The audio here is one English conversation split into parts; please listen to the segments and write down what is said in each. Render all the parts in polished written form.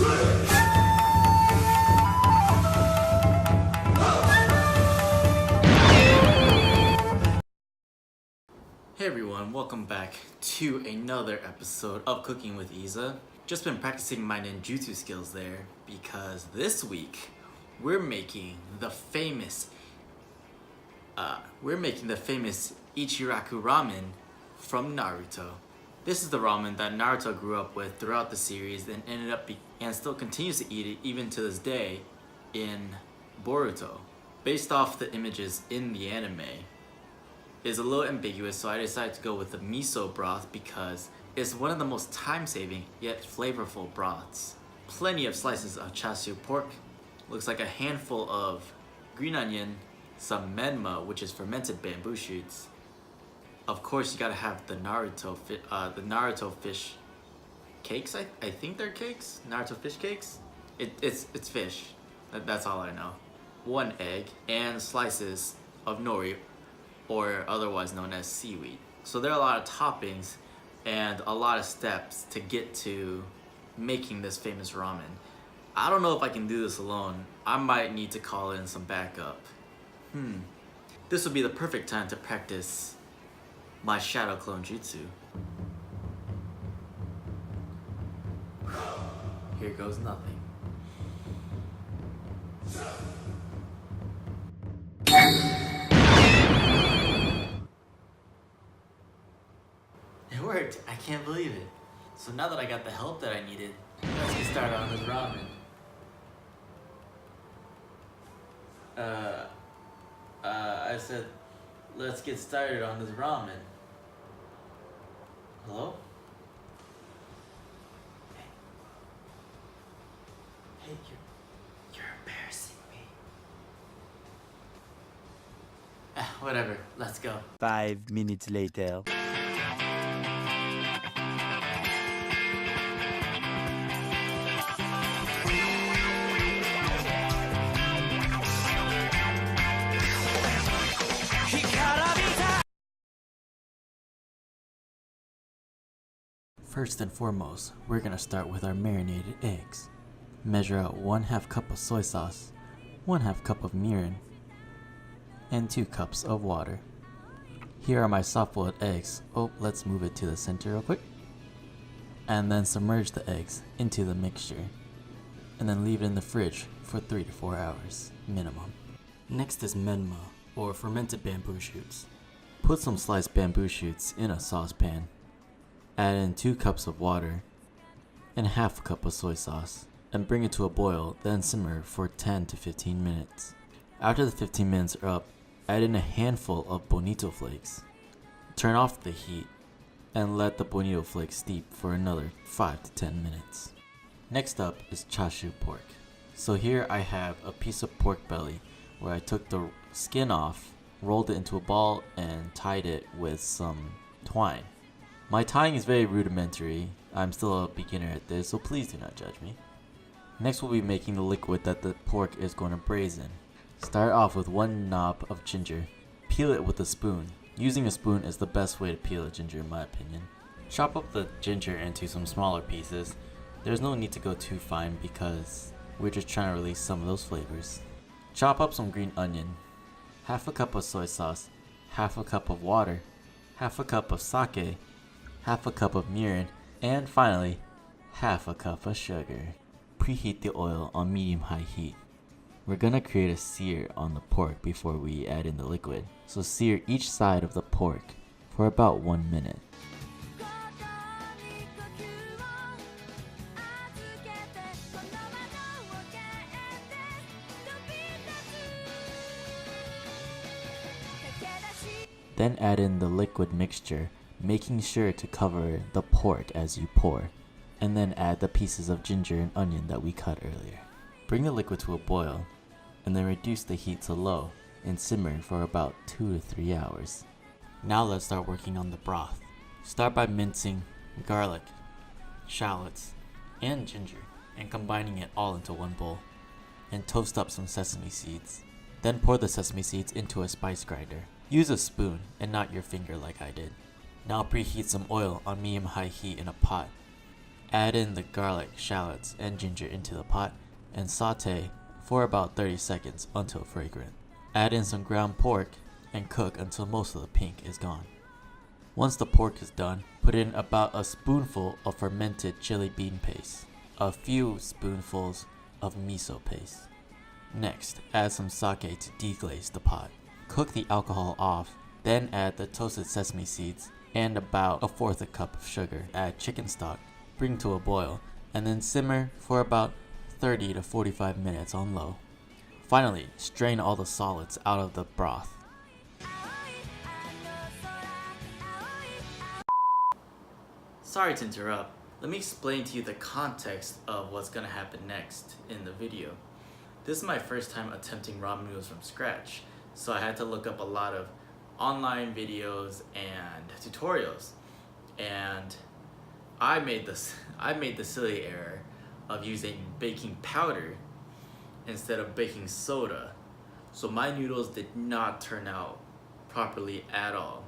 Hey everyone, welcome back to another episode of Cooking with Iza. Just been practicing my ninjutsu skills there because this week we're making the famous Ichiraku Ramen from Naruto. This is the ramen that Naruto grew up with throughout the series and and still continues to eat it even to this day in Boruto. Based off the images in the anime, is a little ambiguous, so I decided to go with the miso broth because it's one of the most time-saving yet flavorful broths. Plenty of slices of chashu pork, looks like a handful of green onion, some menma, which is fermented bamboo shoots. Of course, you gotta have the Naruto fish cakes. I think they're cakes. Naruto fish cakes. It's fish. That's all I know. 1 egg and slices of nori, or otherwise known as seaweed. So there are a lot of toppings and a lot of steps to get to making this famous ramen. I don't know if I can do this alone. I might need to call in some backup. This would be the perfect time to practice my shadow clone jutsu. Here goes nothing. It worked! I can't believe it. So now that I got the help that I needed, let's get started on this ramen. I said, let's get started on this ramen. Hello? Hey, you're embarrassing me. Whatever, let's go. 5 minutes later. First and foremost, we're gonna start with our marinated eggs. Measure out 1/2 cup of soy sauce, 1/2 cup of mirin, and 2 cups of water. Here are my soft-boiled eggs. Oh, let's move it to the center real quick. And then submerge the eggs into the mixture. And then leave it in the fridge for 3 to 4 hours, minimum. Next is menma, or fermented bamboo shoots. Put some sliced bamboo shoots in a saucepan. Add in 2 cups of water and 1/2 cup of soy sauce and bring it to a boil, then simmer for 10 to 15 minutes. After the 15 minutes are up, add in a handful of bonito flakes. Turn off the heat and let the bonito flakes steep for another 5 to 10 minutes. Next up is chashu pork. So here I have a piece of pork belly where I took the skin off, rolled it into a ball, and tied it with some twine. My tying is very rudimentary. I'm still a beginner at this, so please do not judge me. Next we'll be making the liquid that the pork is going to braise in. Start off with 1 knob of ginger. Peel it with a spoon. Using a spoon is the best way to peel a ginger in my opinion. Chop up the ginger into some smaller pieces. There's no need to go too fine because we're just trying to release some of those flavors. Chop up some green onion. 1/2 cup of soy sauce. 1/2 cup of water. 1/2 cup of sake. 1/2 cup of mirin, and finally, 1/2 cup of sugar. Preheat the oil on medium-high heat. We're gonna create a sear on the pork before we add in the liquid, so sear each side of the pork for about 1 minute. Then add in the liquid mixture, making sure to cover the pork as you pour, and then add the pieces of ginger and onion that we cut earlier. Bring the liquid to a boil, and then reduce the heat to low and simmer for about 2 to 3 hours. Now let's start working on the broth. Start by mincing garlic, shallots, and ginger, and combining it all into one bowl, and toast up some sesame seeds. Then pour the sesame seeds into a spice grinder. Use a spoon and not your finger like I did. Now preheat some oil on medium-high heat in a pot. Add in the garlic, shallots, and ginger into the pot and saute for about 30 seconds until fragrant. Add in some ground pork and cook until most of the pink is gone. Once the pork is done, put in about a spoonful of fermented chili bean paste, a few spoonfuls of miso paste. Next, add some sake to deglaze the pot. Cook the alcohol off, then add the toasted sesame seeds and about 1/4 cup of sugar. Add chicken stock, bring to a boil, and then simmer for about 30 to 45 minutes on low. Finally, strain all the solids out of the broth. Sorry to interrupt. Let me explain to you the context of what's gonna happen next in the video. This is my first time attempting ramen noodles from scratch, so I had to look up a lot of online videos and tutorials, and I made the silly error of using baking powder instead of baking soda, so my noodles did not turn out properly at all.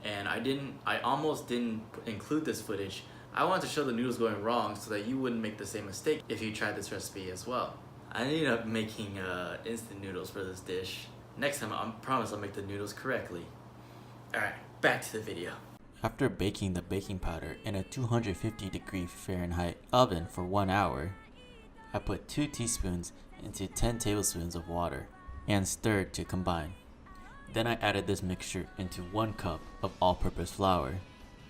And I almost didn't include this footage. I wanted to show the noodles going wrong so that you wouldn't make the same mistake if you tried this recipe as well. I ended up making instant noodles for this dish. Next time, I promise I'll make the noodles correctly. Alright, back to the video. After baking the baking powder in a 250-degree Fahrenheit oven for 1 hour, I put 2 teaspoons into 10 tablespoons of water and stirred to combine. Then I added this mixture into 1 cup of all-purpose flour.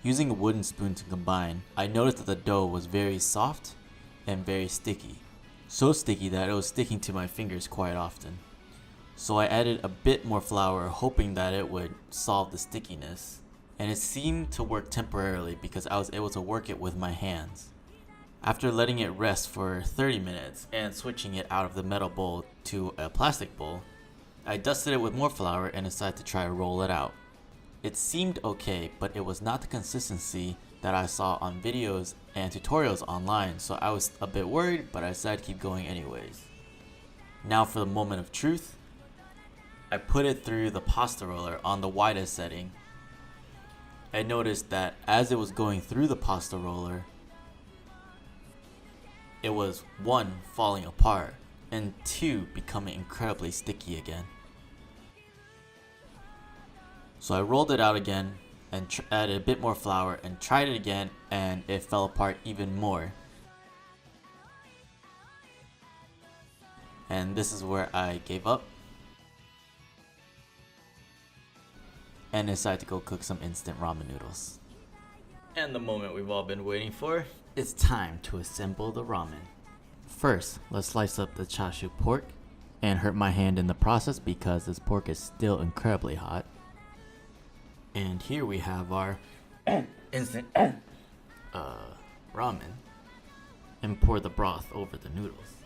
Using a wooden spoon to combine, I noticed that the dough was very soft and very sticky. So sticky that it was sticking to my fingers quite often. So I added a bit more flour, hoping that it would solve the stickiness. And it seemed to work temporarily because I was able to work it with my hands. After letting it rest for 30 minutes and switching it out of the metal bowl to a plastic bowl, I dusted it with more flour and decided to try to roll it out. It seemed okay, but it was not the consistency that I saw on videos and tutorials online, so I was a bit worried, but I decided to keep going anyways. Now for the moment of truth. I put it through the pasta roller on the widest setting. I noticed that as it was going through the pasta roller, it was 1, falling apart, and 2, becoming incredibly sticky again. So I rolled it out again and added a bit more flour and tried it again, and it fell apart even more. And this is where I gave up and decided to go cook some instant ramen noodles. And the moment we've all been waiting for, it's time to assemble the ramen. First, let's slice up the chashu pork and hurt my hand in the process because this pork is still incredibly hot. And here we have our instant ramen, and pour the broth over the noodles.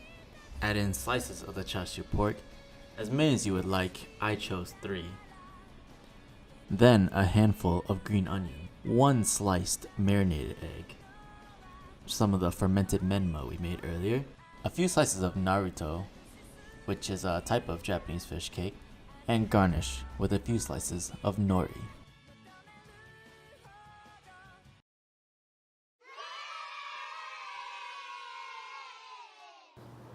Add in slices of the chashu pork, as many as you would like. I chose 3. Then a handful of green onion, 1 sliced marinated egg, some of the fermented menmo we made earlier, a few slices of Naruto, which is a type of Japanese fish cake, and garnish with a few slices of nori.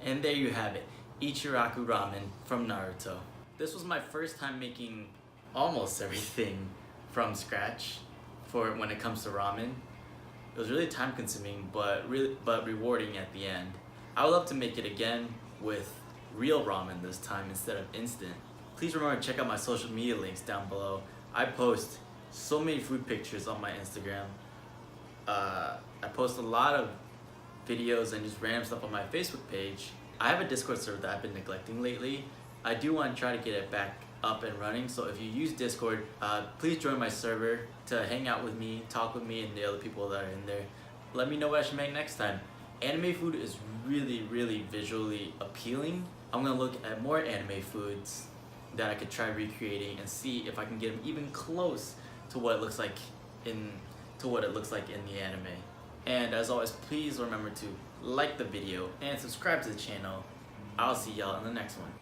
And there you have it, Ichiraku Ramen from Naruto. This was my first time making almost everything from scratch for when it comes to ramen. It was really time consuming, but rewarding at the end. I would love to make it again with real ramen this time instead of instant. Please remember to check out my social media links down below. I post so many food pictures on my Instagram. I post a lot of videos and just random stuff on my Facebook page. I have a Discord server that I've been neglecting lately. I do want to try to get it back up and running, so if you use Discord, please join my server to hang out with me, talk with me and the other people that are in there. Let me know what I should make next time. Anime food is really visually appealing. I'm gonna look at more anime foods that I could try recreating and see if I can get them even close to what it looks like in the anime. And as always, please remember to like the video and subscribe to the channel. I'll see y'all in the next one.